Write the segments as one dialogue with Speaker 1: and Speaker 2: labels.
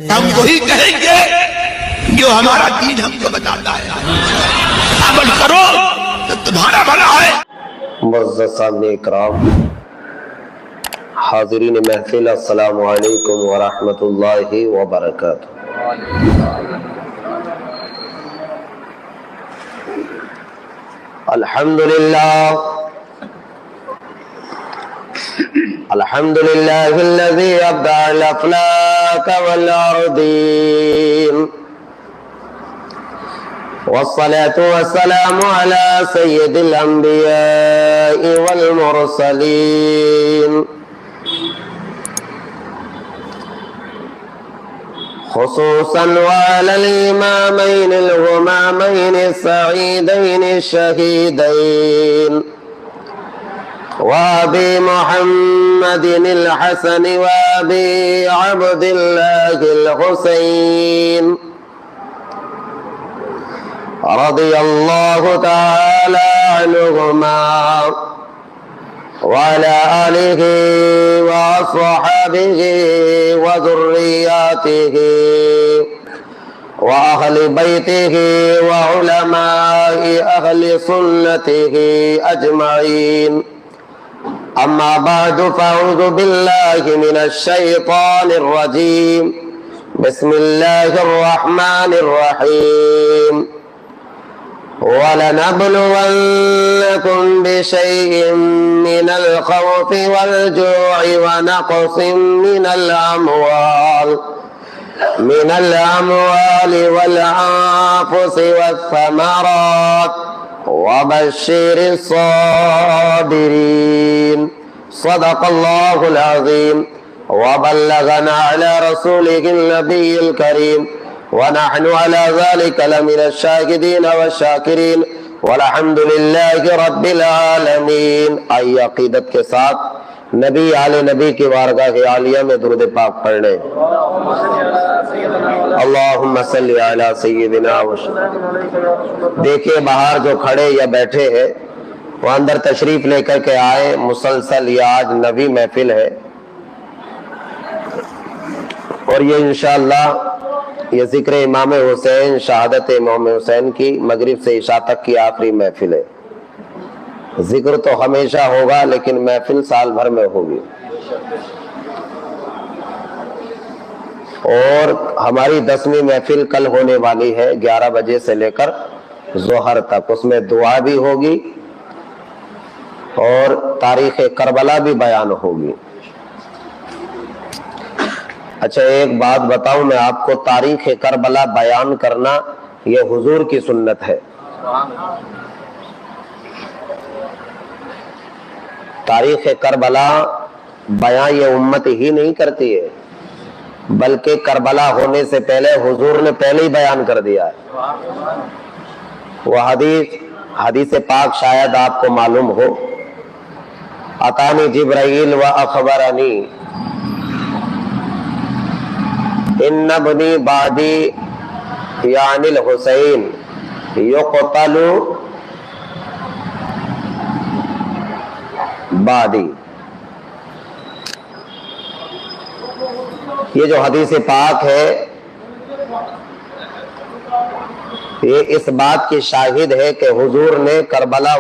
Speaker 1: ہم وہی کہیں گے جو ہمارا دین ہم کو بتاتا ہے، عمل کرو تو تمہارا بھلا ہے۔
Speaker 2: معزز سامعین کرام، حاضرین محفل، السلام علیکم ورحمۃ اللہ وبرکاتہ۔ الحمد لله الذي أبدع الأفلاك والأرضين، والصلاة والسلام على سيد الأنبياء والمرسلين، خصوصا وعلى الإمامين الغمامين السعيدين الشهيدين، وأبي محمد الحسن وأبي عبد الله الحسين، رضي الله تعالى عنهما وعلى آله وأصحابه وذرياته وأهل بيته وعلماء أهل سنته أجمعين، أما بعد فأعوذ بالله من الشيطان الرجيم، بسم الله الرحمن الرحيم، وَلَنَبْلُوَنَّكُمْ بِشَيْءٍ مِّنَ الْخَوْفِ وَالْجُوعِ وَنَقْصٍ مِّنَ الْأَمْوَالِ وَالْأَنفُسِ وَالثَّمَرَاتِ وَبَشِّرِ الصَّابِرِينَ۔ صدق الله العظيم، وبلغنا على رسوله النبي الكريم، ونحن على ذلك لمن الشاهدين والشاکرین، والحمد للہ رب العالمین۔ آئیے عقیدت کے ساتھ نبی آل نبی کی بارگاہ عالیہ میں درود پاک پڑھ لیں۔ اللہم صلی علی سیدنا دیکھیے باہر جو کھڑے یا بیٹھے ہیں وہ اندر تشریف لے کر کے آئے، مسلسل یہ آج نویں محفل ہے، اور یہ انشاءاللہ یہ ذکر امام حسین، شہادت امام حسین کی مغرب سے عشاء تک کی آخری محفل ہے۔ ذکر تو ہمیشہ ہوگا لیکن محفل سال بھر میں ہوگی، اور ہماری 10ویں محفل کل ہونے والی ہے 11 بجے سے لے کر ظہر تک، اس میں دعا بھی ہوگی اور تاریخ کربلا بھی بیان ہوگی۔ اچھا ایک بات بتاؤں میں آپ کو، تاریخ کربلا بیان کرنا یہ حضور کی سنت ہے۔ تاریخ کربلا بیان یہ امت ہی نہیں کرتی ہے، بلکہ کربلا ہونے سے پہلے حضور نے پہلے ہی بیان کر دیا ہے۔ وہ حدیث پاک شاید آپ کو معلوم ہو، اتانی جبرائیل و اخبرنی ان ابنی بعدی یعنی الحسین یقتل بعدی۔ یہ جو حدیث پاک ہے یہ اس بات کی شاہد ہے کہ حضور نے کربلا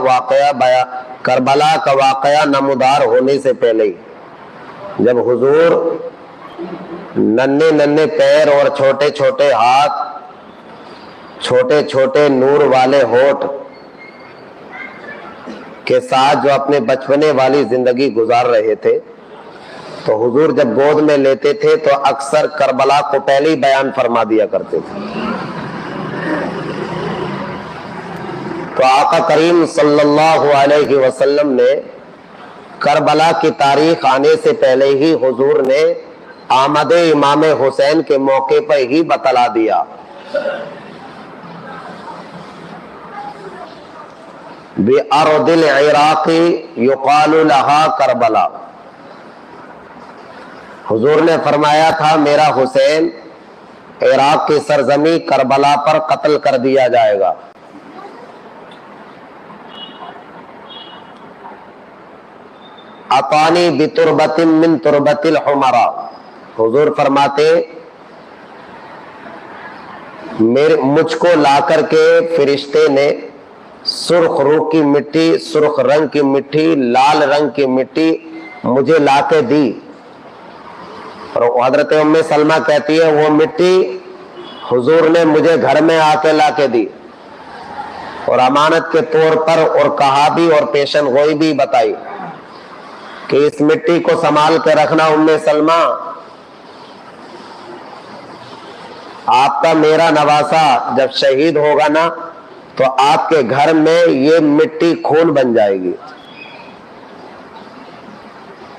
Speaker 2: کا واقعہ نمودار ہونے سے پہلے ہی، جب حضور ننھے پیر اور چھوٹے چھوٹے ہاتھ، چھوٹے چھوٹے نور والے ہونٹ کے ساتھ جو اپنے بچپنے والی زندگی گزار رہے تھے، تو حضور جب گود میں لیتے تھے تو اکثر کربلا کو پہلے ہی بیان فرما دیا کرتے تھے۔ تو آقا کریم صلی اللہ علیہ وسلم نے کربلا کی تاریخ آنے سے پہلے ہی حضور نے آمد امام حسین کے موقع پر ہی بتلا دیا۔ بِأَرْضِ الْعِرَاقِ يُقَالُ لَهَا کربلا، حضور نے فرمایا تھا میرا حسین عراق کی سرزمین کربلا پر قتل کر دیا جائے گا۔ اَطَانِي بِتُرْبَةٍ مِّن تُرْبَةِ الْحُمَرَا، حضور فرماتے مجھ کو لا کر کے فرشتے نے سرخ روح کی مٹی، سرخ رنگ کی مٹی، لال رنگ کی مٹی مجھے لا کے دی، اور حضرت ام سلمہ کہتی ہے وہ مٹی حضور نے مجھے گھر میں آ کے لا کے دی اور امانت کے طور پر، اور کہا بھی اور پیشن گوئی بھی بتائی کہ اس مٹی کو سنبھال کے رکھنا ام سلمہ، آپ کا میرا نواسا جب شہید ہوگا نا تو آپ کے گھر میں یہ مٹی خون بن جائے گی،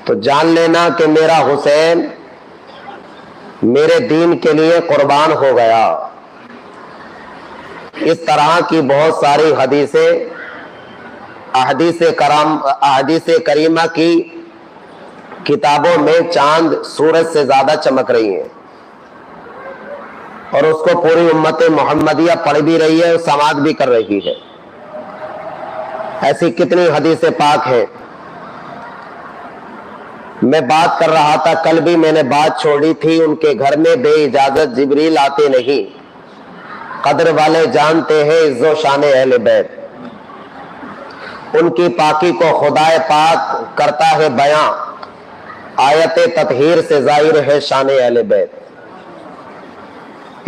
Speaker 2: تو جان لینا کہ میرا حسین میرے دین کے لیے قربان ہو گیا۔ اس طرح کی بہت ساری حدیثیں احادیث کریمہ کی کتابوں میں چاند سورج سے زیادہ چمک رہی ہیں، اور اس کو پوری امت محمدیہ پڑھ بھی رہی ہے اور سماعت بھی کر رہی ہے۔ ایسی کتنی حدیث پاک ہیں۔ میں بات کر رہا تھا، کل بھی میں نے بات چھوڑی تھی، ان کے گھر میں بے اجازت جبریل آتے نہیں، قدر والے جانتے ہیں عز و شان اہل بیت، ان کی پاکی کو خدا پاک کرتا ہے بیاں، آیت تطہیر سے ظاہر ہے شان اہل بیت۔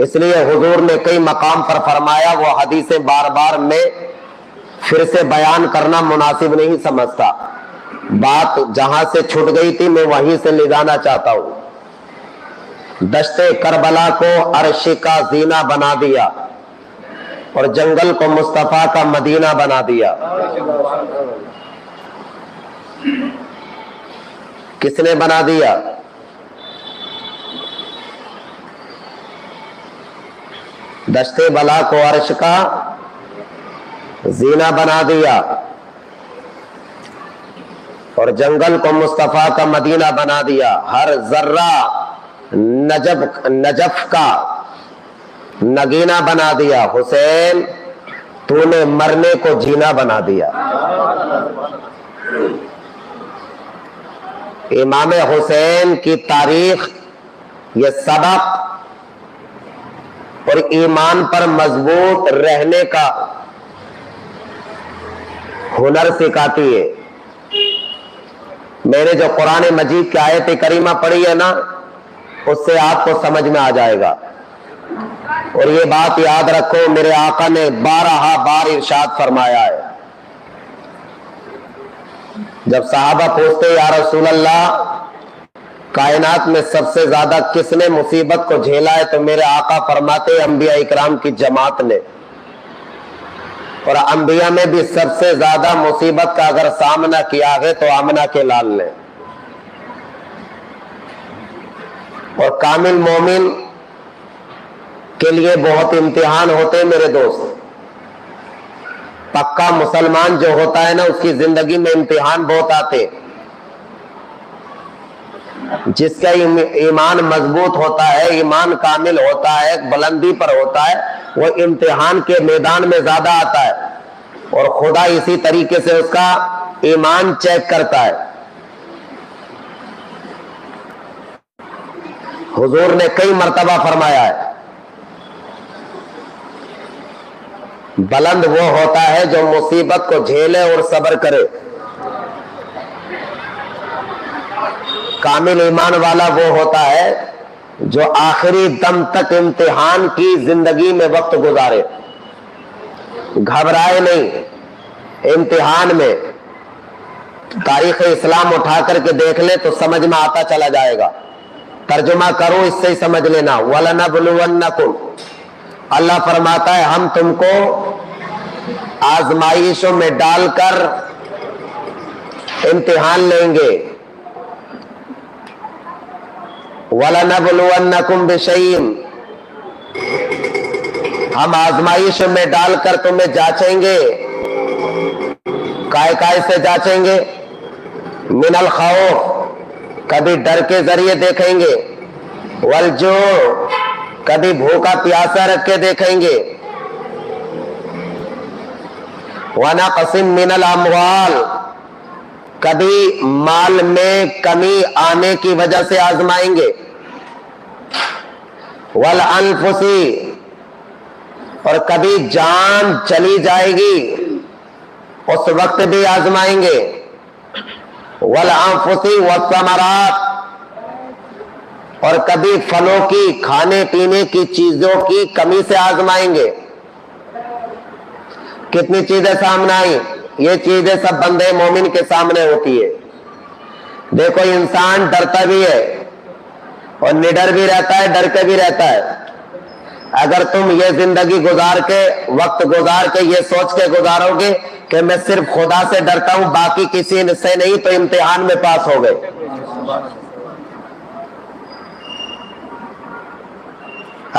Speaker 2: اس لیے حضور نے کئی مقام پر فرمایا، وہ حدیثیں بار بار میں پھر سے بیان کرنا مناسب نہیں سمجھتا، بات جہاں سے چھٹ گئی تھی میں وہیں سے لے جانا چاہتا ہوں۔ دشت کربلا کو عرش کا زینہ بنا دیا اور جنگل کو مصطفیٰ کا مدینہ بنا دیا۔ کس نے بنا دیا؟ دشت بلا کو عرش کا زینہ بنا دیا اور جنگل کو مصطفیٰ کا مدینہ بنا دیا، ہر ذرہ نجف کا نگینہ بنا دیا، حسین تو نے مرنے کو جینا بنا دیا۔ امام حسین کی تاریخ یہ سبق اور ایمان پر مضبوط رہنے کا ہنر سکھاتی ہے۔ میں نے جو قرآن مجید کی آیت کریمہ پڑھی ہے نا، اس سے آپ کو سمجھ میں آ جائے گا، اور یہ بات یاد رکھو، میرے آقا نے 12 بار ارشاد فرمایا ہے۔ جب صحابہ پوچھتے یا رسول اللہ کائنات میں سب سے زیادہ کس نے مصیبت کو جھیلا ہے، تو میرے آقا فرماتے انبیاء اکرام کی جماعت نے، اور انبیاء میں بھی سب سے زیادہ مصیبت کا اگر سامنا کیا ہے تو آمنہ کے لال نے۔ اور کامل مومن کے لیے بہت امتحان ہوتے ہیں میرے دوست، پکا مسلمان جو ہوتا ہے نا اس کی زندگی میں امتحان بہت آتے، جس کا ایمان مضبوط ہوتا ہے، ایمان کامل ہوتا ہے، بلندی پر ہوتا ہے، وہ امتحان کے میدان میں زیادہ آتا ہے، اور خدا اسی طریقے سے اس کا ایمان چیک کرتا ہے۔ حضور نے کئی مرتبہ فرمایا ہے، بلند وہ ہوتا ہے جو مصیبت کو جھیلے اور صبر کرے، کامل ایمان والا وہ ہوتا ہے جو آخری دم تک امتحان کی زندگی میں وقت گزارے، گھبرائے نہیں امتحان میں۔ تاریخ اسلام اٹھا کر کے دیکھ لے تو سمجھ میں آتا چلا جائے گا، ترجمہ کرو اس سے ہی سمجھ لینا۔ وَلَنَبْلُوَنَّكُمْ، اللہ فرماتا ہے ہم تم کو آزمائشوں میں ڈال کر امتحان لیں گے۔ وَلَنَبْلُوَنَّكُمْ بِشَيْءٍ، ہم آزمائش میں ڈال کر تمہیں جانچیں گے۔ کائے سے جانچیں گے؟ من الخوف، کبھی ڈر کے ذریعے دیکھیں گے، والجوع، کبھی بھوکا پیاسا رکھ کے دیکھیں گے، ونقص من الاموال، کبھی مال میں کمی آنے کی وجہ سے آزمائیں گے، والانفس، اور کبھی جان چلی جائے گی اس وقت بھی آزمائیں گے، والانفس والثمرات، اور کبھی پھلوں کی، کھانے پینے کی چیزوں کی کمی سے آزمائیں گے۔ کتنی چیزیں سامنے آئیں؟ یہ چیزیں سب بندے مومن کے سامنے ہوتی ہے۔ دیکھو انسان ڈرتا بھی ہے اور نڈر بھی رہتا ہے، ڈر کے بھی رہتا ہے۔ اگر تم یہ زندگی گزار کے، وقت گزار کے یہ سوچ کے گزارو گے کہ میں صرف خدا سے ڈرتا ہوں باقی کسی سے نہیں، تو امتحان میں پاس ہو گئے۔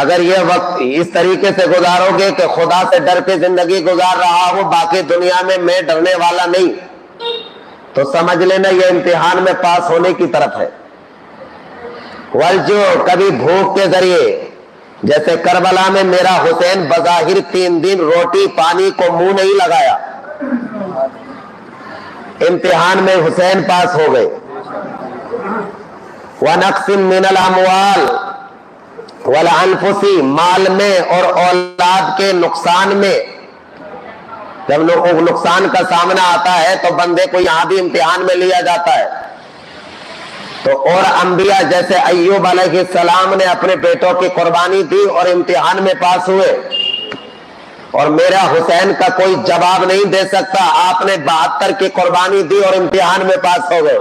Speaker 2: اگر یہ وقت اس طریقے سے گزارو گے کہ خدا سے ڈر کے زندگی گزار رہا ہوں باقی دنیا میں ڈرنے والا نہیں، تو سمجھ لینا یہ امتحان میں پاس ہونے کی طرف ہے۔ والجو، کبھی بھوک کے ذریعے، جیسے کربلا میں میرا حسین بظاہر 3 دن روٹی پانی کو منہ نہیں لگایا، امتحان میں حسین پاس ہو گئے۔ وَنَقْصٍ مِّنَ الْأَمْوَالِ وَالْأَنفُسِ، مال میں اور اولاد کے نقصان میں، جب نقصان کا سامنا آتا ہے تو بندے کو یہاں بھی امتحان میں لیا جاتا ہے۔ تو اور انبیاء جیسے ایوب علیہ السلام نے اپنے بیٹوں کی قربانی دی اور امتحان میں پاس ہوئے، اور میرا حسین کا کوئی جواب نہیں دے سکتا، آپ نے 72 کی قربانی دی اور امتحان میں پاس ہو گئے۔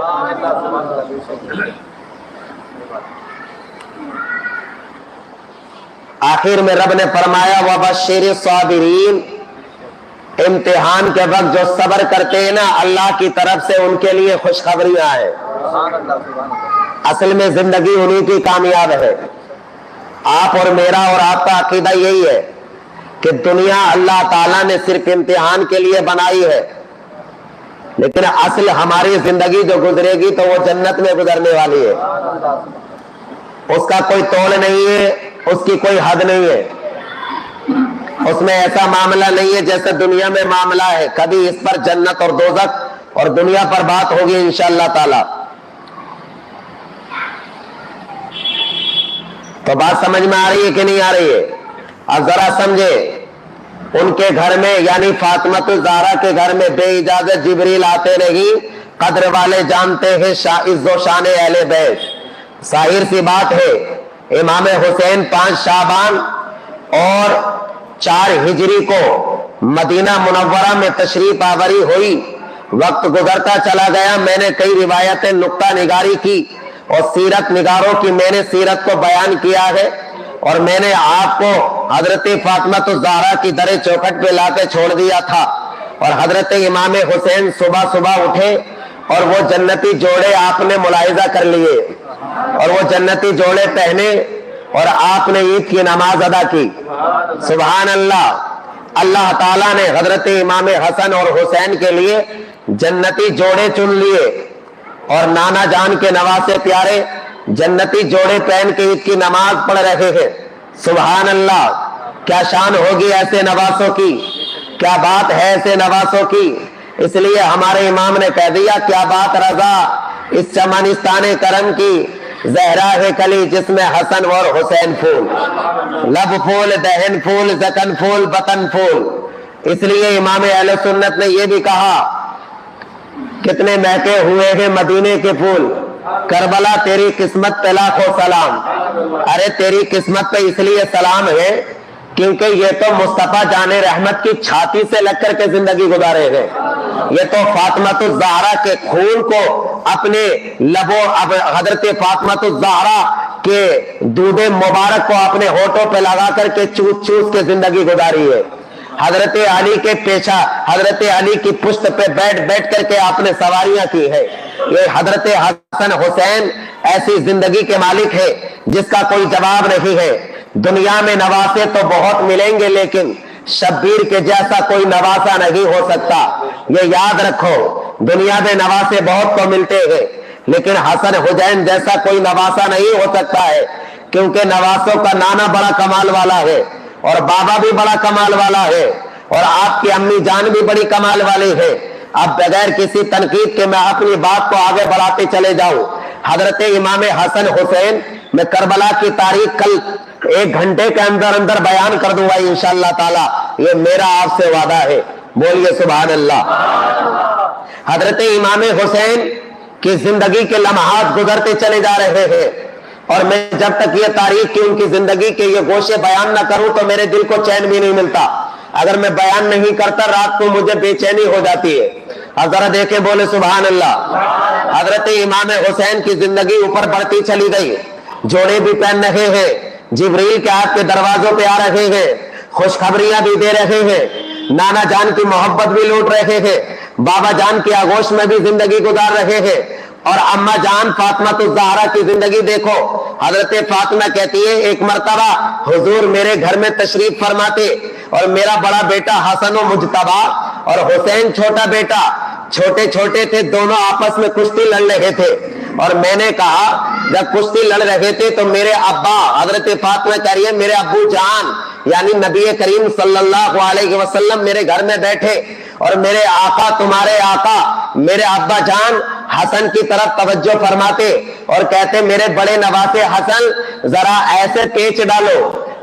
Speaker 2: آخر میں رب نے فرمایا وَبَشِّرِ الصَّابِرِينَ، امتحان کے وقت جو صبر کرتے ہیں نا، اللہ کی طرف سے ان کے لیے خوشخبریاں ہیں۔ اصل میں زندگی انہی کی کامیاب ہے۔ آپ اور میرا اور آپ کا عقیدہ یہی ہے کہ دنیا اللہ تعالیٰ نے صرف امتحان کے لیے بنائی ہے، لیکن اصل ہماری زندگی جو گزرے گی تو وہ جنت میں گزرنے والی ہے، اس کا کوئی توڑ نہیں ہے، اس کی کوئی حد نہیں ہے، اس میں ایسا معاملہ نہیں ہے جیسے دنیا میں معاملہ ہے۔ کبھی اس پر جنت اور دوزخ اور دنیا پر بات ہوگی انشاءاللہ تعالی۔ تو بات سمجھ میں آ رہی ہے کہ نہیں آ رہی ہے؟ اب ذرا سمجھے، ان کے گھر میں یعنی فاطمہ الزہرا کے گھر میں بے اجازت جبریل آتے نہیں، قدر والے جانتے ہیں عز و شان اہل بیت۔ ظاہر سی بات ہے، امام حسین 5 شعبان اور 4 ہجری کو مدینہ منورہ میں تشریف آوری ہوئی، وقت گزرتا چلا گیا۔ میں نے کئی روایتیں نقطہ نگاری کی اور سیرت نگاروں کی میں نے سیرت کو بیان کیا ہے، اور میں نے آپ کو حضرت فاطمہ الزہرا کی در چوکھٹ پہ لا کے چھوڑ دیا تھا، اور حضرت امام حسین صبح صبح اٹھے اور وہ جنتی جوڑے آپ نے ملاحظہ کر لیے، اور وہ جنتی جوڑے پہنے اور آپ نے عید کی نماز ادا کی۔ سبحان اللہ، اللہ تعالیٰ نے حضرت امام حسن اور حسین کے لیے جنتی جوڑے چن لیے، اور نانا جان کے نواسے پیارے جنتی جوڑے پہن کے عید کی نماز پڑھ رہے ہیں۔ سبحان اللہ، کیا شان ہوگی ایسے نواسوں کی، کیا بات ہے ایسے نواسوں کی۔ اس لیے ہمارے امام نے کہہ دیا کیا بات رضا اس چمنستان کرم کی، زہرا ہے کلی جس میں حسن اور حسین پھول، لب پھول دہن پھول زکن پھول بطن پھول۔ اس لیے امام اہل سنت نے یہ بھی کہا، کتنے مہکے ہوئے ہیں مدینے کے پھول، کربلا تیری قسمت پہ لاکھوں سلام۔ ارے تیری قسمت پہ اس لیے سلام ہے کیونکہ یہ تو مصطفیٰ جان رحمت کی چھاتی سے لگ کر کے زندگی گزارے ہیں، یہ تو فاطمہ الزہرا کے خون کو اپنے لبوں، حضرت فاطمہ الزہرا کے دودھ مبارک کو اپنے ہونٹوں پہ لگا کر کے چوس چوس کے زندگی گزاری ہے۔ حضرت علی کے پیچھا، حضرت علی کی پشت پہ بیٹھ بیٹھ کر کے آپ نے سواریاں کی ہے۔ یہ حضرت حسن حسین ایسی زندگی کے مالک ہے جس کا کوئی جواب نہیں ہے۔ دنیا میں نواسے تو بہت ملیں گے لیکن شبیر کے جیسا کوئی نواسا نہیں ہو سکتا، یہ یاد رکھو۔ دنیا میں نواسے بہت کو ملتے ہیں لیکن حسن حسین جیسا کوئی نواسا نہیں ہو سکتا ہے، کیونکہ نواسوں کا نانا بڑا کمال والا ہے اور بابا بھی بڑا کمال والا ہے اور آپ کی امی جان بھی بڑی کمال والی ہے۔ اب بغیر کسی تنقید کے میں اپنی بات کو آگے بڑھاتے چلے جاؤں۔ حضرت امام حسن حسین میں کربلا کی تاریخ کل 1 گھنٹے کے اندر اندر بیان کر دوں گا انشاءاللہ تعالی، یہ میرا آپ سے وعدہ ہے، بولیے سبحان اللہ۔ حضرت امام حسین کی زندگی کے لمحات گزرتے چلے جا رہے ہیں، اور میں جب تک یہ تاریخ کی ان کی زندگی کے یہ گوشے بیان نہ کروں تو میرے دل کو چین بھی نہیں ملتا۔ اگر میں بیان نہیں کرتا رات کو مجھے بے چینی ہو جاتی ہے۔ اب ذرا دیکھیں، بولے سبحان اللہ۔ حضرت امام حسین کی زندگی اوپر بڑھتی چلی گئی، جوڑے بھی پہن رہے ہیں، جبریل کے ہاتھ کے دروازوں پہ آ رہے ہیں، خوشخبریاں بھی دے رہے ہیں، نانا جان کی محبت بھی لوٹ رہے ہیں، بابا جان کی آغوش میں بھی زندگی گزار رہے ہیں، اور اماں جان فاطمہ الزہرا کی زندگی دیکھو۔ حضرت فاطمہ کہتی ہے ایک مرتبہ حضور میرے گھر میں تشریف فرماتے، اور میرا بڑا بیٹا حسن و مجتبیٰ اور حسین چھوٹا بیٹا چھوٹے چھوٹے تھے، دونوں آپس میں کشتی لڑ رہے تھے، اور میں نے کہا جب کشتی لڑ رہے تھے تو میرے ابا، حضرت فاطمہ کہہ رہی ہے میرے ابو جان یعنی نبی کریم صلی اللہ علیہ وسلم میرے گھر میں بیٹھے، اور میرے آقا تمہارے آقا میرے ابا جان حسن کی طرف توجہ فرماتے اور کہتے میرے بڑے نواسے حسن ذرا ایسے پیچ ڈالو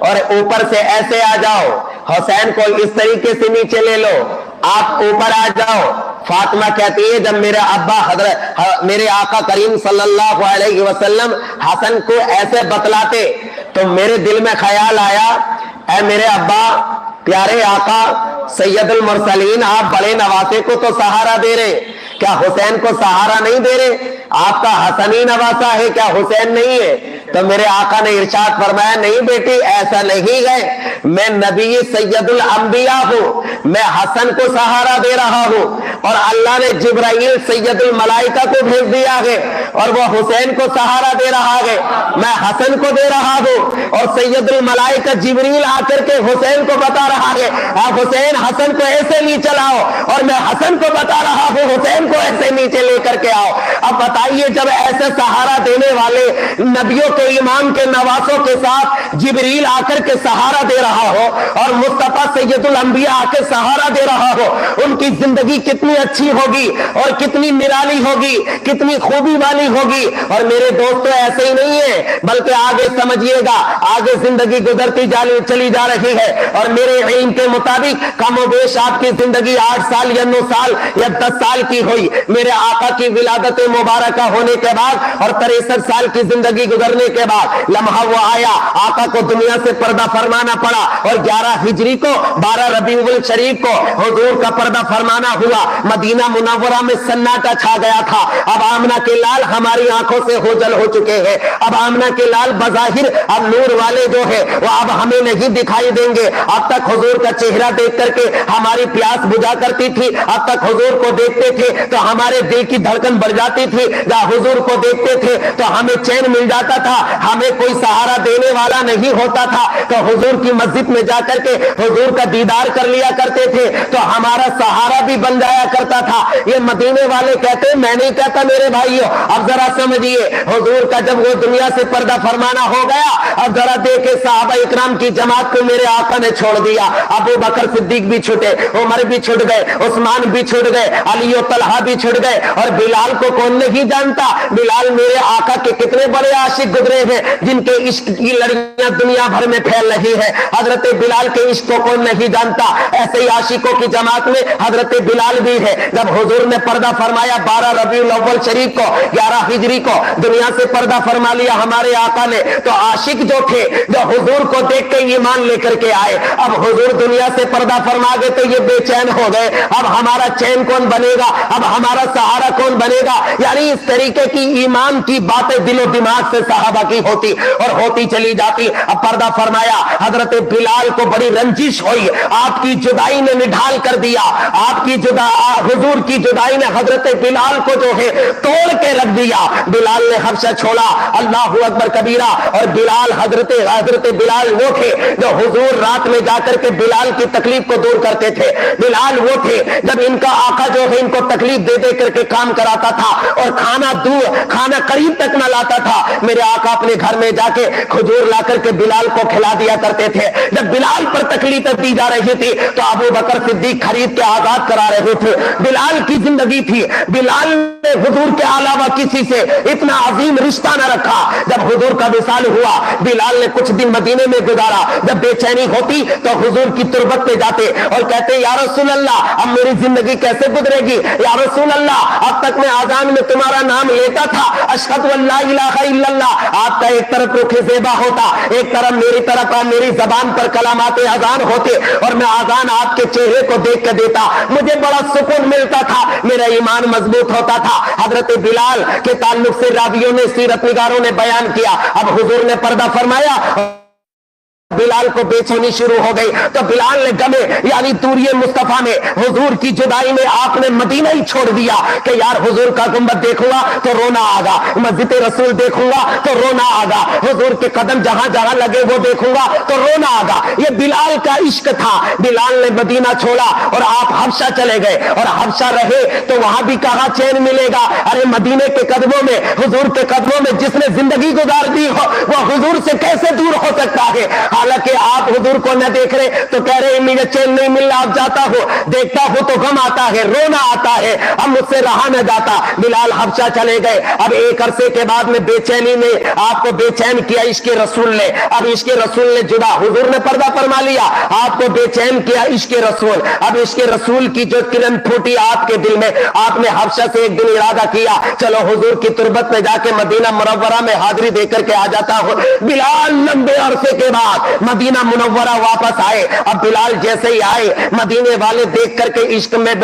Speaker 2: اور اوپر سے ایسے آ جاؤ، حسین کو اس طریقے سے نیچے لے لو، آپ اوپر آ جاؤ۔ فاطمہ کہتی ہے جب میرے ابا حضرت میرے آقا کریم صلی اللہ علیہ وسلم حسن کو ایسے بتلاتے تو میرے دل میں خیال آیا، اے میرے ابا پیارے آقا سید المرسلین، آپ بڑے نواسے کو تو سہارا دے رہے، کیا حسین کو سہارا نہیں دے رہے؟ آپ کا حسنی نواسا ہے، کیا حسین نہیں ہے؟ تو میرے آقا نے ارشاد فرمایا نہیں بیٹی ایسا نہیں ہے، میں نبی سید الانبیاء ہوں، میں حسن کو سہارا دے رہا ہوں، اور اللہ نے جبرائیل سید الملائکہ کو بھیج دیا ہے اور وہ حسین کو سہارا دے رہا ہے، میں حسن کو دے رہا ہوں، اور سید الملائکہ جبریل آ کر کے حسین کو بتا رہا ہے آپ حسین حسن کو ایسے نیچے لاؤ، اور میں حسن کو بتا رہا ہوں حسین کو ایسے نیچے لے کر کے آؤ۔ اب بتائیے جب ایسے سہارا دینے والے نبیوں کے امام کے نواسوں کے ساتھ جبریل آ کر کے سہارا دے رہا ہو اور مصطفیٰ سید الانبیاء آ کے سہارا دے رہا ہو، ان کی زندگی کتنی اچھی ہوگی اور کتنی نرالی ہوگی، کتنی خوبی والی ہوگی۔ اور میرے دوستو ایسے ہی نہیں ہے بلکہ آگے سمجھیے گا، آگے زندگی گزرتی چلی جا رہی ہے، اور میرے علم کے مطابق کم و بیش آپ کی زندگی 8 سال یا 9 سال یا 10 سال کی ہوئی۔ میرے آقا کی ولادت مبارکہ ہونے کے بعد اور 63 سال کی زندگی گزرنے کے بعد لمحہ وہ آیا، آقا کو دنیا سے پردہ فرمانا پڑا، اور 11 ہجری کو 12 ربیع الشریف کو حضور کا پردہ فرمانا ہوا۔ مدینہ منورہ میں سناٹا چھا گیا تھا، اب آمنہ کے لال ہماری آنکھوں سے اوجھل ہو چکے ہیں، اب آمنہ کے لال بظاہر اب نور والے جو ہے وہ اب ہمیں نہیں دکھائی دیں گے۔ اب تک حضور کا چہرہ دیکھ کر کے ہماری پیاس بجھا کرتی تھی، اب تک حضور کو دیکھتے تھے تو ہمارے دل کی دھڑکن بڑھ جاتی تھی، جب حضور کو دیکھتے تھے تو ہمیں چین مل جاتا تھا، ہمیں کوئی سہارا دینے والا نہیں ہوتا تھا تو حضور کی مسجد میں جا کر کے حضور کا دیدار کر لیا کرتے تھے تو ہمارا سہارا بھی بن جایا کرتا تھا۔ یہ مدینے والے کہتے ہیں، میں نہیں کہتا میرے بھائیو، اب ذرا سمجھیے حضور کا جب وہ دنیا سے پردہ فرمانا ہو گیا، اب ذرا دیکھے صحابہ اکرام کی جماعت کو میرے آقا نے چھوڑ دیا، ابو بکر صدیق بھی چھوٹے، عمر بھی چھوٹ گئے، عثمان بھی چھوٹ گئے، علی و طلحہ بھی چھوٹ گئے، اور بلال کو کون نہیں جانتا؟ بلال میرے آقا کے کتنے بڑے عاشق گزرے ہیں جن کے عشق کی لڑیاں دنیا بھر میں پھیل رہی ہے، حضرت بلال کے عشق کو کون نہیں جانتا؟ ایسے ہی عاشقوں کی جماعت میں حضرت بلال بھی ہے۔ جب حضور نے پردہ فرمایا 12 ربیع الاول شریف کو 11 ہجری کو دنیا سے پردہ فرما لیا ہمارے آقا نے، تو عاشق جو تھے جو حضور کو دیکھ کے ایمان لے کر کے آئے، اب حضور دنیا سے پردہ فرما گئے تو یہ بے چین ہو گئے، اب ہمارا چین کون بنے گا، اب ہمارا سہارا کون بنے گا؟ یعنی اس طریقے کی ایمان کی باتیں دل و دماغ سے صحابہ کی ہوتی اور ہوتی چلی جاتی۔ اب پردہ فرمایا، حضرت بلال کو بڑی رنجش ہوئی، آپ کی جدائی نے نڈھال کر دیا، آپ کی حضور کی جدائی نے حضرت بلال کو جو ہے توڑ کے رکھ دیا۔ بلال نے حبشہ چھوڑا، اللہ اکبر کبیرہ، اور بلال حضرت بلال وہ تھے جو حضور رات میں جا کر کے بلال کی تکلیف کو دور کرتے تھے، بلال وہ تھے جب ان کا آقا جو ہے ان کو تکلیف تکلیف دے دے کر کے کام کراتا تھا اور کھانا قریب تک نہ لاتا تھا. میرے آقا اپنے گھر میں جا کے کھجور لا کر کے بلال کو کھلا دیا کرتے تھے. جب بلال پر تکلیف دی جا رہی تھی تو ابو بکر صدیق خرید کے آزاد کرا رہے تھے. بلال کی زندگی تھی. بلال نے حضور کے علاوہ کسی سے اتنا عظیم رشتہ نہ رکھا. جب حضور کا وصال ہوا بلال نے کچھ دن مدینے میں گزارا. جب بے چینی ہوتی تو حضور کی تربت پہ جاتے اور کہتے یا رسول اللہ اب میری زندگی کیسے گزرے گی. یا رسول اللہ اب تک میں آذان میں تمہارا نام لیتا تھا اشہد ان لا الہ الا اللہ. آپ کا ایک طرف رخ زیبا ہوتا, ایک طرف میری طرف میری زبان پر کلمات اذان ہوتے اور میں آذان آپ کے چہرے کو دیکھ کے دیتا. مجھے بڑا سکون ملتا تھا, میرا ایمان مضبوط ہوتا تھا. حضرت بلال کے تعلق سے راویوں نے سیرت نگاروں نے بیان کیا. اب حضور نے پردہ فرمایا, بلال کو بے چینی شروع ہو گئی تو بلال نے گمے یعنی دوری مصطفیٰ میں حضور کی جدائی میں آپ نے مدینہ ہی چھوڑ دیا کہ یار حضور کا گنبد دیکھوں گا تو رونا آگا, مسجد رسول دیکھوں گا تو رونا آگا, حضور کے قدم جہاں جہاں لگے وہ دیکھوں گا تو رونا آگا. یہ بلال کا عشق تھا. بلال نے مدینہ چھوڑا اور آپ حبشہ چلے گئے اور حبشہ رہے تو وہاں بھی کہاں چین ملے گا. ارے مدینے کے قدموں میں حضور کے قدموں میں جس نے زندگی گزار دی ہو وہ حضور سے کیسے دور ہو سکتا ہے. حالانکہ آپ حضور کو نہ دیکھ رہے تو کہہ رہے مجھے چین نہیں مل رہا, اب جاتا ہوں دیکھتا ہوں تو غم آتا ہے, رونا آتا ہے, اب مجھ سے رہا نہ جاتا. بلال حبشہ چلے گئے. اب ایک عرصے کے بعد میں بے چینی نے آپ کو بے چین کیا عشق رسول نے. اب عشق رسول نے جدا, حضور نے پردہ فرما لیا, آپ کو بے چین کیا عشق رسول. اب عشق رسول کی جو کرن پھوٹی آپ کے دل میں, آپ نے حبشہ سے ایک دن ارادہ کیا چلو حضور کی تربت میں جا کے مدینہ منورہ میں حاضری دے کر کے آ جاتا ہوں. بلال لمبے عرصے کے بعد مدینہ منورہ واپس آئے. اب بلال جیسے ہی آئے مدینے والے دیکھ کر کے عشق میں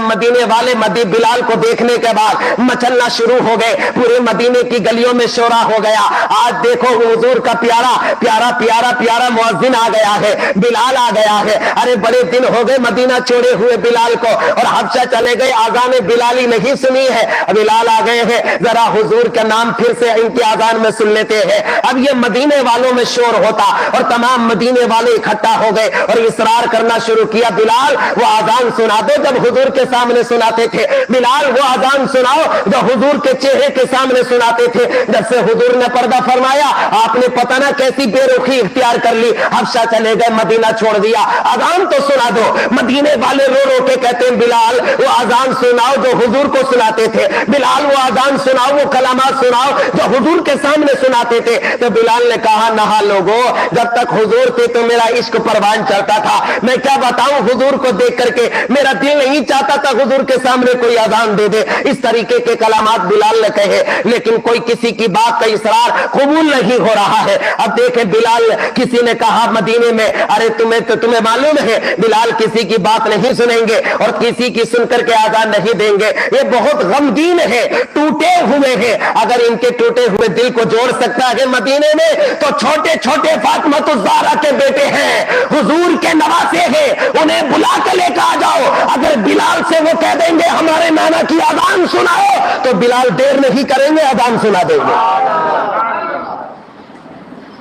Speaker 2: مدینے والے بلال کو دیکھنے کے بعد مچلنا شروع ہو گئے. پورے مدینے کی گلیوں میں شورا ہو گیا. آج دیکھو حضور کا پیارا پیارا پیارا پیارا مؤذن آ گیا ہے, بلال آ گیا ہے. ارے بڑے دن ہو گئے مدینہ چھوڑے ہوئے بلال کو اور حبشہ چلے گئے, آذان بلالی نہیں سنی ہے. بلال آ گئے ہیں, ذرا حضور کا نام پھر سے ان کی آذان میں سن لیتے ہیں. اب یہ مدینے والوں میں شور ہوتا اور تمام مدینے والے اکٹھا ہو گئے اور اصرار کرنا شروع کیا بلال وہ آذان سنا دو جب حضور کے سامنے سناتے تھے. بلال وہ آذان سناؤ جو حضور کے چہرے کے سامنے سناتے تھے. جب سے حضور نے پردہ فرمایا آپ نے پتہ نہ کیسی بے رخی اختیار کر لی, حبشہ چلے گئے, مدینہ چھوڑ دیا. آذان تو سنا دو. مدینے والے رو رو کے کہتے ہیں بلال وہ آذان سناؤ جو حضور کو سناتے تھے. بلال وہ آذان سناؤ, وہ کلمات سناؤ جو حضور کے سامنے سناتے تھے. تو بلال نے کہا نہا لوگو, جب تک حضور تھے تو میرا عشق پروان چڑھتا تھا. میں کیا بتاؤں حضور کو دیکھ کر کے میرا دل نہیں چاہتا تھا حضور کے سامنے کوئی اذان دے دے. اس طریقے کے کلمات بلال نے کہے لیکن کوئی کسی کی بات کا اصرار قبول نہیں ہو رہا ہے. اب دیکھیں بلال کسی نے کہا مدینے میں ارے تمہیں معلوم ہے بلال کسی کی بات نہیں سنیں گے اور کسی کی سن کر کے اذان نہیں دیں گے. یہ بہت غمگین ہے, ٹوٹے ہوئے ہیں. اگر ان کے ٹوٹے ہوئے دل کو جوڑ سکتا ہے مدینے میں تو چھوٹے چھوٹے فاطمہ الزہرا کے بیٹے ہیں, حضور کے نواسے ہیں, انہیں بلا کے لے کے آ جاؤ. اگر بلال سے وہ کہہ دیں گے ہمارے نانا کی اذان سناؤ تو بلال دیر نہیں کریں گے, اذان سنا دیں گے.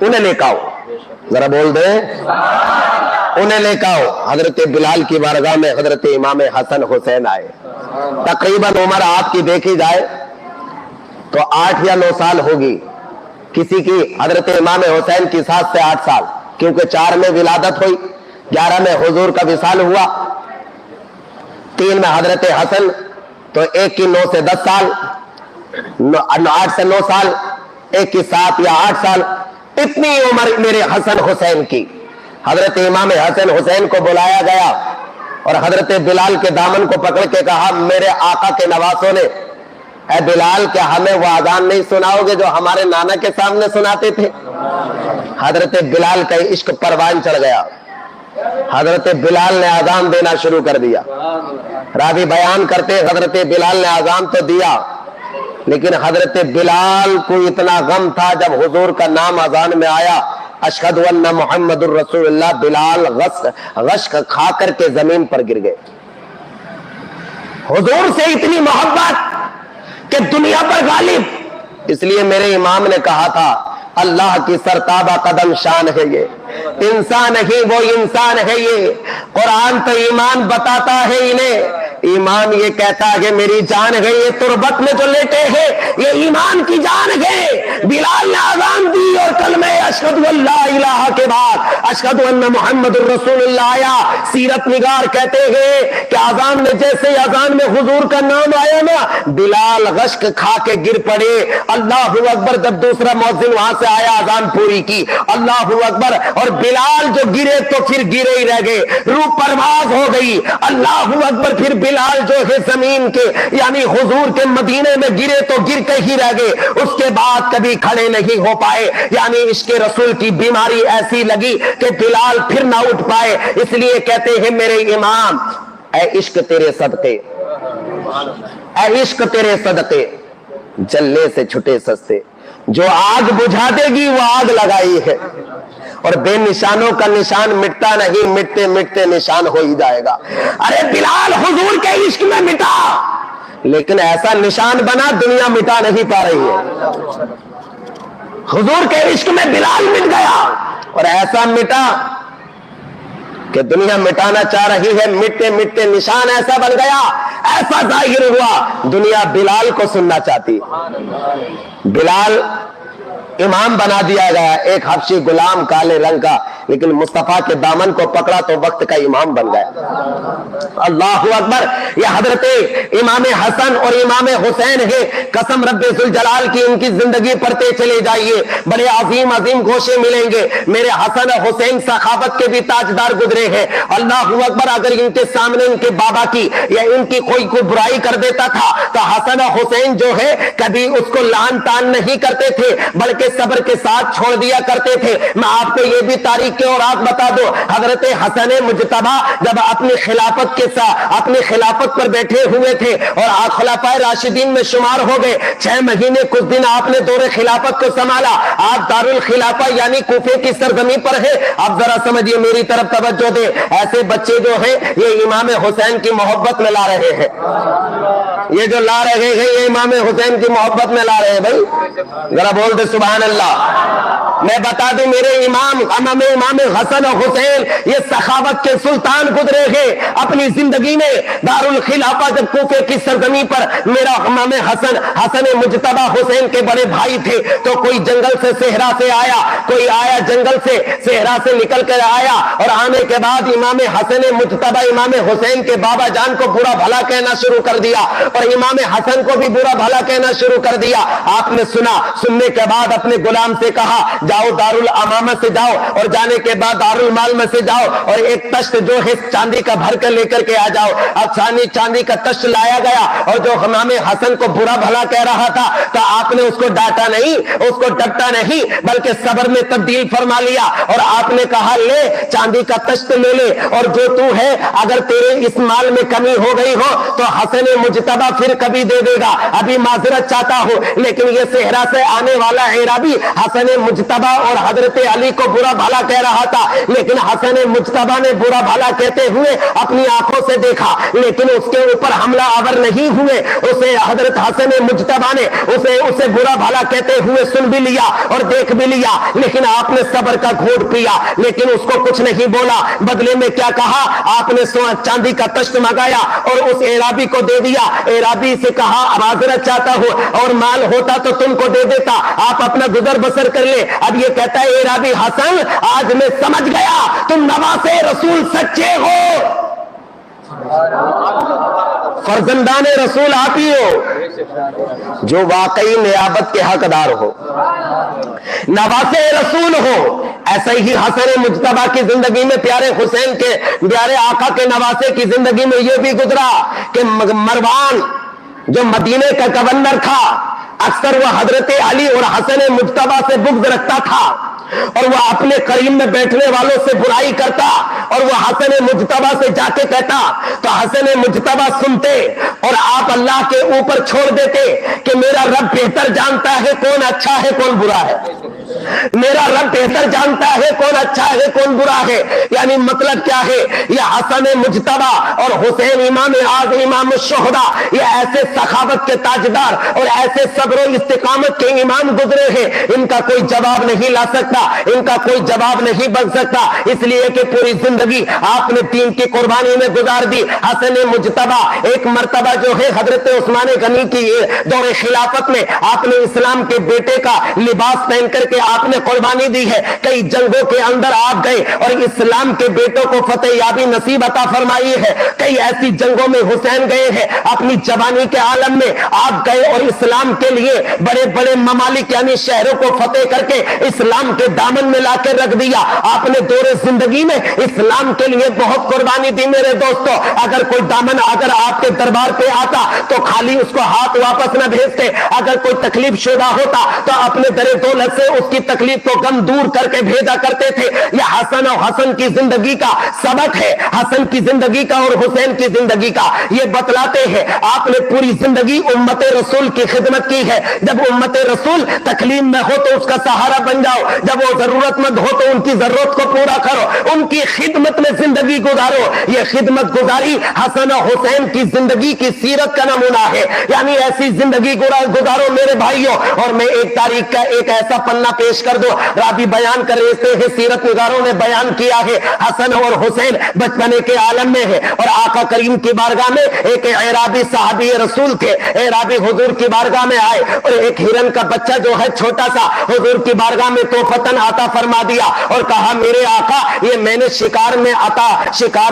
Speaker 2: انہیں لے کے آؤ, ذرا بول دیں انہیں لے کے آؤ. حضرت بلال کی بارگاہ میں حضرت امام حسن حسین آئے. تقریباً عمر آپ کی دیکھی جائے تو 8 یا 9 سال ہوگی. کسی کی حضرت امام حسین کی 7 سے 8 سال, کیونکہ 4 میں ولادت ہوئی, 11 میں حضور کا وصال ہوا, 3 میں حضرت حسن, تو ایک کی 9 سے 10 سال, 8 سے 9 سال, ایک کی 7 یا 8 سال. اتنی عمر میرے حسن حسین کی. حضرت امام حسن حسین کو بلایا گیا اور حضرت بلال کے دامن کو پکڑ کے کہا میرے آقا کے نواسوں نے اے بلال کیا ہمیں وہ اذان نہیں سناؤ گے جو ہمارے نانا کے سامنے سناتے تھے. حضرت بلال کا عشق پروان چڑھ گیا. حضرت بلال نے اذان دینا شروع کر دیا. راوی بیان کرتے حضرت بلال نے اذان تو دیا لیکن حضرت بلال کو اتنا غم تھا جب حضور کا نام اذان میں آیا اشہد ان محمد الرسول اللہ, بلال غشق کھا کر کے زمین پر گر گئے. حضور سے اتنی محبت کہ دنیا پر غالب. اس لیے میرے امام نے کہا تھا اللہ کی سرتابہ قدم شان ہے یہ, انسان ہی وہ انسان ہے یہ. قرآن تو ایمان بتاتا ہے انہیں ایمان یہ کہتا ہے کہ میری جان گئی، یہ تربت میں جو لیٹے ہیں یہ ایمان کی جان گئے۔ بلال نے اذان دی اور کلمہ اشہد ان لا الہ کے بعد اشہد ان محمد الرسول اللہ آیا۔ سیرت نگار کہتے ہیں کہ اذان میں جیسے اذان میں حضور کا نام آیا نا، بلال غشک کھا کے گر پڑے۔ اللہ اکبر، جب دوسرا مؤذن وہاں سے آیا اذان پوری کی، اللہ اکبر، اور بلال جو گرے تو پھر گرے ہی رہ گئے، روح پرواز ہو گئی۔ اللہ اکبر، پھر بلال جو ہے زمین کے یعنی حضور کے مدینے میں گرے تو گر کے ہی رہ گئے، اس کے بعد کبھی کھڑے نہیں ہو پائے۔ یعنی عشق رسول کی بیماری ایسی لگی کہ بلال پھر نہ اٹھ پائے۔ اس لیے کہتے ہیں میرے امام، اے عشق تیرے صدقے، اے عشق تیرے صدقے، جلنے سے چھٹے سستے، جو آگ بجھا دے گی وہ آگ لگائی ہے، اور بے نشانوں کا نشان مٹتا نہیں، مٹتے مٹتے نشان ہو ہی جائے گا۔ ارے بلال حضور کے عشق میں مٹا، لیکن ایسا نشان بنا دنیا مٹا نہیں پا رہی ہے۔ حضور کے عشق میں بلال مٹ گیا، اور ایسا مٹا کہ دنیا مٹانا چاہ رہی ہے، مٹتے مٹتے نشان ایسا بن گیا، ایسا ظاہر ہوا دنیا بلال کو سننا چاہتی۔ بلال امام بنا دیا گیا، ایک حبشی غلام کالے رنگ کا، لیکن مصطفیٰ کے دامن کو پکڑا تو وقت کا امام بن گیا۔ اللہ اکبر، یہ حضرت امام حسن اور امام حسین ہے، قسم رب ذوالجلال کی ان کی زندگی پڑھتے چلے جائیے، بڑے عظیم عظیم گوشے ملیں گے۔ میرے حسن اور حسین سخاوت کے بھی تاجدار گزرے ہیں۔ اللہ اکبر، اگر ان کے سامنے ان کے بابا کی یا ان کی کوئی برائی کر دیتا تھا تو حسن اور حسین جو ہے کبھی اس کو لان تان نہیں کرتے تھے، بلکہ صبر کے ساتھ چھوڑ دیا کرتے تھے۔ میں آپ کو یہ بھی تاریخ کے اور آپ بتا دو، حضرت حسن مجتبی جب اپنی خلافت کے ساتھ اپنی خلافت پر بیٹھے ہوئے تھے اور خلفائے راشدین میں شمار ہو گئے، 6 مہینے کچھ دن آپ نے دور خلافت کو سنبھالا۔ آپ دارالخلافہ یعنی کوفے کی سرزمین پر ہے۔ اب ذرا سمجھیے، میری طرف توجہ دے، ایسے بچے جو ہیں یہ امام حسین کی محبت میں لا رہے ہیں، یہ جو لا رہے ہیں یہ امام حسین کی محبت میں لا رہے ہیں۔ بھائی ذرا بول دے سبحان اللہ۔ میں بتا دوں میرے امام حسن اور حسین یہ سخاوت کے سلطان گزرے ہیں اپنی زندگی میں۔ دارالخلافہ جب کوفے کی سرزمین پر میرا امام حسن مجتبی حسین کے بڑے بھائی تھے، تو کوئی جنگل سے صحرا سے آیا، کوئی آیا جنگل سے صحرا سے نکل کر آیا، اور آنے کے بعد امام حسن مجتبی امام حسین کے بابا جان کو برا بھلا کہنا شروع کر دیا، اور امام حسن کو بھی برا بھلا کہنا شروع کر دیا۔ آپ نے سننے کے بعد اپنے غلام سے کہا جاؤ دارالامامہ سے جاؤ، اور جانے کے بعد دارالمال میں سے جاؤ اور ایک تشت جو ہے چاندی کا بھر کر لے کر کے آ جاؤ۔ اب چاندی کا تشت لایا گیا، اور جو امام حسن کو برا بھلا کہہ رہا تھا تو آپ نے اس کو ڈانٹا نہیں، اس کو ڈپٹا نہیں، بلکہ صبر میں تبدیل فرما لیا، اور آپ نے کہا لے چاندی کا تشت لے لے، اور جو تو ہے اگر تیرے اس مال میں کمی ہو گئی ہو تو حسن مجتبی پھر کبھی دے دے گا، ابھی معذرت چاہتا ہوں۔ لیکن یہ صحرا سے آنے والا اعرابی حسن مجتبی اور حضرت علی کو برا بھلا کہہ رہا تھا، لیکن حسن مجتبی نے برا بھلا کہتے ہوئے اپنی آنکھوں سے دیکھا، لیکن اس کے اوپر حملہ آور نہیں ہوئے۔ اسے حضرت حسن مجتبی نے اسے برا بھلا کہتے ہوئے سن بھی لیا اور دیکھ بھی لیا، لیکن آپ نے صبر کا گھونٹ پیا، لیکن اس کو کچھ نہیں بولا۔ بدلے میں کیا کہا؟ آپ نے چاندی کا تشت منگایا اور اس اعرابی کو دے دیا۔ اعرابی سے کہا معذرت چاہتا ہوں، اور مال ہوتا تو تم کو دے دیتا، آپ اپنا گزر بسر کر لے۔ اب یہ کہتا ہے اعرابی حسن آج میں سمجھ گیا تم نواسے رسول سچے ہو، فرزندان رسول آپ ہی ہو جو واقعی نیابت کے حقدار ہو، نواسے رسول ہو۔ ایسا ہی حسن مجتبی کی زندگی میں پیارے حسین کے پیارے آقا کے نواسے کی زندگی میں یہ بھی گزرا کہ مروان جو مدینے کا گورنر تھا، اکثر وہ حضرت علی اور حسن مجتبی سے بغض رکھتا تھا، اور وہ اپنے قریب میں بیٹھنے والوں سے برائی کرتا، اور وہ حسن مجتبی سے جا کے کہتا تو حسن مجتبی سنتے اور آپ اللہ کے اوپر چھوڑ دیتے کہ میرا رب بہتر جانتا ہے کون اچھا ہے کون برا ہے، میرا رب بہتر جانتا ہے کون اچھا ہے کون برا ہے۔ یعنی مطلب کیا ہے؟ یہ حسن مجتبی اور حسین امام اعظم امام الشہداء یہ ایسے سخاوت کے تاجدار اور ایسے صبر و استقامت کے امام گزرے ہیں، ان کا کوئی جواب نہیں لا سکتا۔ زیادہ ان کا کوئی جواب نہیں بن سکتا، اس لیے کہ پوری زندگی آپ نے دین کی قربانی میں گزار دی۔ حسن مجتبی ایک مرتبہ جو ہے حضرت عثمان غنی کی دور خلافت میں آپ نے اسلام کے بیٹے کا لباس پہن کر کے آپ نے قربانی دی ہے، کئی جنگوں کے اندر آپ گئے اور اسلام کے بیٹوں کو فتح یابی نصیب عطا فرمائی ہے، کئی ایسی جنگوں میں حسین گئے ہیں، اپنی جوانی کے عالم میں آپ گئے اور اسلام کے لیے بڑے بڑے ممالک یعنی شہروں کو فتح کر کے اسلام کے دامن میں لا کے رکھ دیا۔ آپ نے دور زندگی میں اسلام کے لیے بہت قربانی دی میرے دوستو۔ اگر کوئی دامن اگر آپ کے دربار پہ آتا تو خالی اس کو ہاتھ واپس نہ بھیجتے، اگر کوئی تکلیف شدہ ہوتا تو اپنے در دولت سے اس کی تکلیف کو غم دور کر کے بھیجا کرتے تھے۔ یہ حسن اور حسن کی زندگی کا سبق ہے، حسن کی زندگی کا اور حسین کی زندگی کا یہ بتلاتے ہیں۔ آپ نے پوری زندگی امت رسول کی خدمت کی ہے، جب امت رسول تکلیف میں ہو تو اس کا سہارا بن جاؤ، جب وہ ضرورت مند ہو تو ان کی ضرورت کو پورا کرو، ان کی خدمت میں زندگی گزارو۔ یہ خدمت گزاری حسن اور حسین کی زندگی کی سیرت کا نمونہ ہے، یعنی ایسی زندگی گزارو میرے بھائیوں۔ اور میں ایک تاریخ کا ایک ایسا پنہ پیش کر دو، راوی بیان کر رہے ہیں، سیرت نگاروں نے بیان کیا ہے، حسن اور حسین بچپنے کے عالم میں ہے اور آقا کریم کی بارگاہ میں ایک اعرابی صحابی رسول تھے، اعرابی حضور کی بارگاہ میں آئے اور ایک ہرن کا بچہ جو ہے چھوٹا سا حضور کی بارگاہ میں توفتن عطا فرما دیا اور کہا میرے آقا یہ میں نے شکار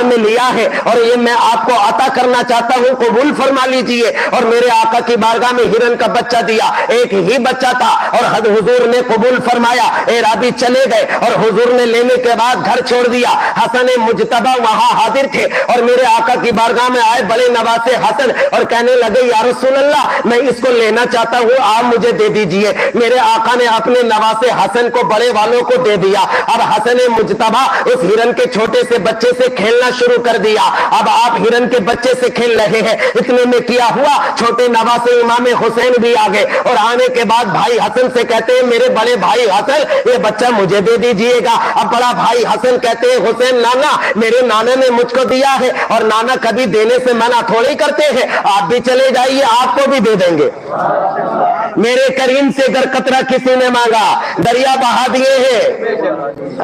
Speaker 2: میں لیا ہے اور یہ میں آپ کو عطا کرنا چاہتا ہوں، قبول فرما لیجئے۔ اور میرے آقا کی بارگاہ میں ہرن کا بچہ دیا، ایک ہی بچہ تھا اور حضور نے قبول فرمایا۔ اعرابی چلے گئے اور حضور نے لینے کے بعد گھر چھوڑ دیا۔ حسن مجتبی وہاں حاضر تھے اور میرے آقا کی بارگاہ میں آئے بڑے نواسے حسن اور کہنے لگے یا رسول اللہ میں اس کو لینا چاہتا ہوں، آپ مجھے دے دیجئے۔ میرے آقا نے اپنے نواسے حسن کو بڑے والوں کو دے دیا۔ اب حسن مجتبی اس ہرن کے چھوٹے سے بچے سے کھیلنا شروع کر دیا۔ اب آپ ہرن کے بچے سے کھیل رہے ہیں، اتنے میں کیا ہوا چھوٹے نواسے امام حسین بھی آ گئے اور آنے کے بعد بھائی حسن سے کہتے ہیں میرے بڑے بھائی حسن یہ بچہ مجھے دے دیجئے گا۔ اب بڑا بھائی حسن کہتے ہیں حسین نانا میرے نانا نے مجھ کو دیا ہے اور نانا کبھی دینے سے منع تھوڑی کرتے ہیں، آپ بھی چلے جائیے آپ کو بھی دے دیں گے۔ میرے کریم سے گر قطرہ کسی نے مانگا دریا بہا دیے ہیں،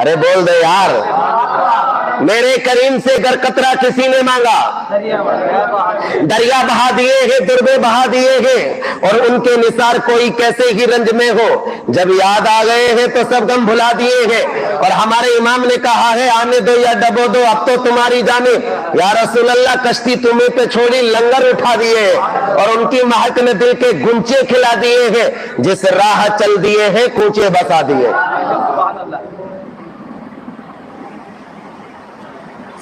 Speaker 2: ارے بول دے یار، میرے کریم سے گر قطرہ کسی نے مانگا دریا بہا دیے ہیں، دربے بہا دیے ہیں اور ان کے نثار کوئی کیسے ہی رنج میں ہو، جب یاد آ گئے ہیں تو سب غم بھلا دیے ہیں۔ اور ہمارے امام نے کہا ہے آنے دو یا ڈبو دو اب تو تمہاری جانب، یا رسول اللہ کشتی تمہیں پہ چھوڑی لنگر اٹھا دیے اور ان کی مہک نے دل کے گنچے کھلا دیے ہیں، جس راہ چل دیے ہیں کوچے بسا دیے۔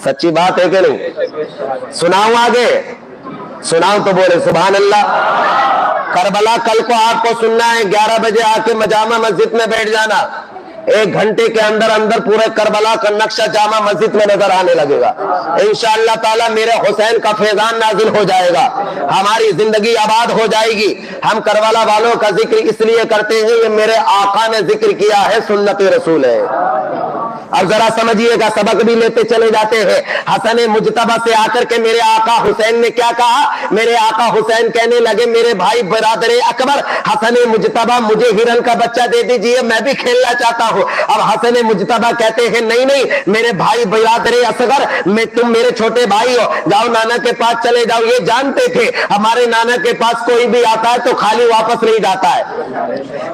Speaker 2: سچی بات ہے کہ نہیں؟ سناؤں آگے؟ سناؤں تو بولے سبحان اللہ۔ کربلا کل کو آپ کو سننا ہے، 11 بجے آ کے جامع مسجد میں بیٹھ جانا، 1 گھنٹے کے اندر اندر پورے کربلا کا نقشہ جامع مسجد میں نظر آنے لگے گا انشاءاللہ تعالی۔ میرے حسین کا فیضان نازل ہو جائے گا، ہماری زندگی آباد ہو جائے گی۔ ہم کربلا والوں کا ذکر اس لیے کرتے ہیں، یہ میرے آقا نے ذکر کیا ہے، سنت رسول ہے۔ اب ذرا سمجھیے گا، سبق بھی لیتے چلے جاتے ہیں۔ حسن مجتبی سے آ کر کے میرے آقا حسین نے کیا کہا؟ میرے آقا حسین کہنے لگے میرے بھائی برادر اکبر حسن مجتبی مجھے ہرن کا بچہ دے دیجئے، میں بھی کھیلنا چاہتا ہوں۔ اب حسن مجتبی کہتے ہیں نہیں نہیں میرے بھائی برادر اصغر، تم میرے چھوٹے بھائی ہو، جاؤ نانا کے پاس چلے جاؤ۔ یہ جانتے تھے ہمارے نانا کے پاس کوئی بھی آتا ہے تو خالی واپس نہیں جاتا ہے،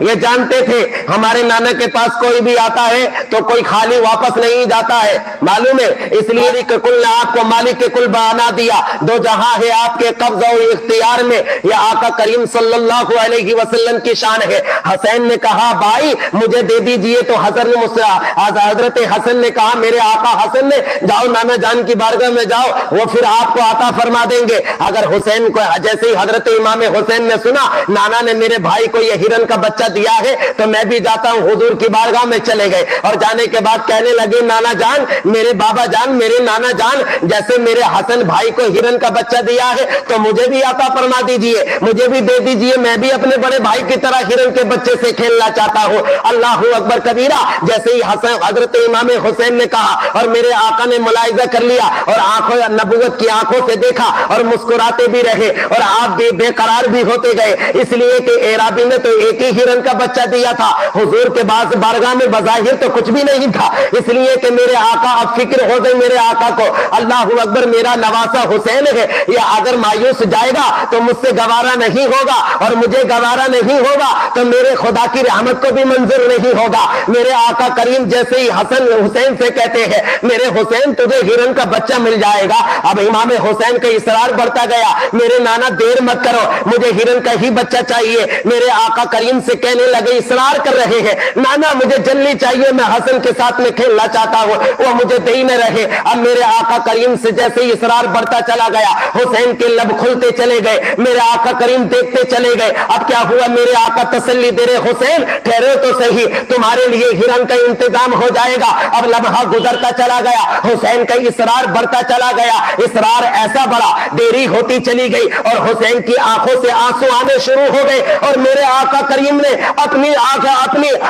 Speaker 2: یہ جانتے تھے ہمارے نانا کے پاس کوئی بھی آتا ہے تو کوئی خالی واپس نہیں جاتا ہے، معلوم ہے؟ اس لیے کہ کل نے آپ کو مالک کے کل بنا دیا، دو جہاں ہے آپ کے قبضہ و اختیار میں، یہ آقا کریم صلی اللہ علیہ وسلم کی شان ہے۔ حسین نے کہا بھائی مجھے دے دیجئے، تو حضرت حسن نے کہا میرے آقا حسن نے جاؤ نانا جان کی بارگاہ میں جاؤ، وہ پھر آپ کو عطا فرما دیں گے۔ اگر حسین کو جیسے ہی حضرت امام حسین نے سنا نانا نے میرے بھائی کو یہ ہرن کا بچہ دیا ہے تو میں بھی جاتا ہوں، حضور کی بارگاہ میں چلے گئے اور جانے کے بعد کہنے لگے نانا جان، میرے بابا جان، میرے نانا جان، جیسے میرے حسن بھائی کو ہرن کا بچہ دیا ہے تو مجھے بھی عطا فرما دیجئے، مجھے بھی دے دیجئے، میں بھی اپنے بڑے بھائی کی طرح ہرن کے بچے سے کھیلنا چاہتا ہوں۔ اللہ اکبر کبیرہ۔ جیسے ہی حضرت امام حسین نے کہا اور میرے آقا نے ملاحظہ کر لیا اور آنکھوں نبوت کی آنکھوں سے دیکھا اور مسکراتے بھی رہے اور آپ بھی بے قرار بھی ہوتے گئے، اس لیے کہ اعرابی نے تو ایک ہی ہرن کا بچہ دیا تھا، حضور کے بعد بارگاہ میں بظاہر تو کچھ بھی نہیں تھا، اس لیے کہ میرے آقا اب فکر ہو گئی میرے آقا کو، اللہ اکبر، میرا نواسا حسین ہے، یہ اگر مایوس جائے گا تو مجھ سے گوارا نہیں ہوگا اور مجھے گوارا نہیں ہوگا تو میرے خدا کی رحمت کو بھی منظور نہیں ہوگا۔ میرے آقا کریم جیسے ہی حسن حسین سے کہتے ہیں میرے حسین تجھے ہرن کا بچہ مل جائے گا، اب امام حسین کا اصرار بڑھتا گیا، میرے نانا دیر مت کرو، مجھے ہرن کا ہی بچہ چاہیے۔ میرے آقا کریم سے کہنے لگے، اصرار کر رہے ہیں، نانا مجھے جلدی چاہیے، میں حسن کے ساتھ میں کھیلنا چاہتا ہوں، وہ مجھے دے ہی نہ رہے۔ اب میرے آقا کریم سے جیسے ہی اصرار بڑھتا چلا گیا، حسین کے لب کھلتے چلے گئے، میرے آقا کریم دیکھتے چلے گئے۔ اب کیا ہوا، میرے آقا تسلی دے رہے، حسین ٹھہرو تو صحیح، تمہارے لیے ہرن کا انتظام ہو جائے گا۔ اب لمحہ گزرتا چلا گیا، حسین کا اصرار بڑھتا چلا گیا، اصرار ایسا بڑا، دیری ہوتی چلی گئی اور حسین کی آنکھوں سے آنسو آنے شروع ہو گئے اور میرے آقا کریم نے اپنی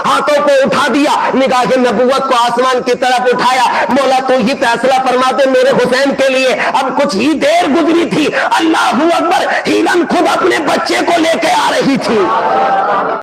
Speaker 2: ہاتھوں کو اٹھا دیا، نگاہ نبوت کو آسمان کی طرف اٹھایا، مولا تو ہی فیصلہ فرما دے میرے حسین کے لیے۔ اب کچھ ہی دیر گزری تھی، اللہ اکبر، ہرن خود اپنے بچے کو لے کے آ رہی تھی۔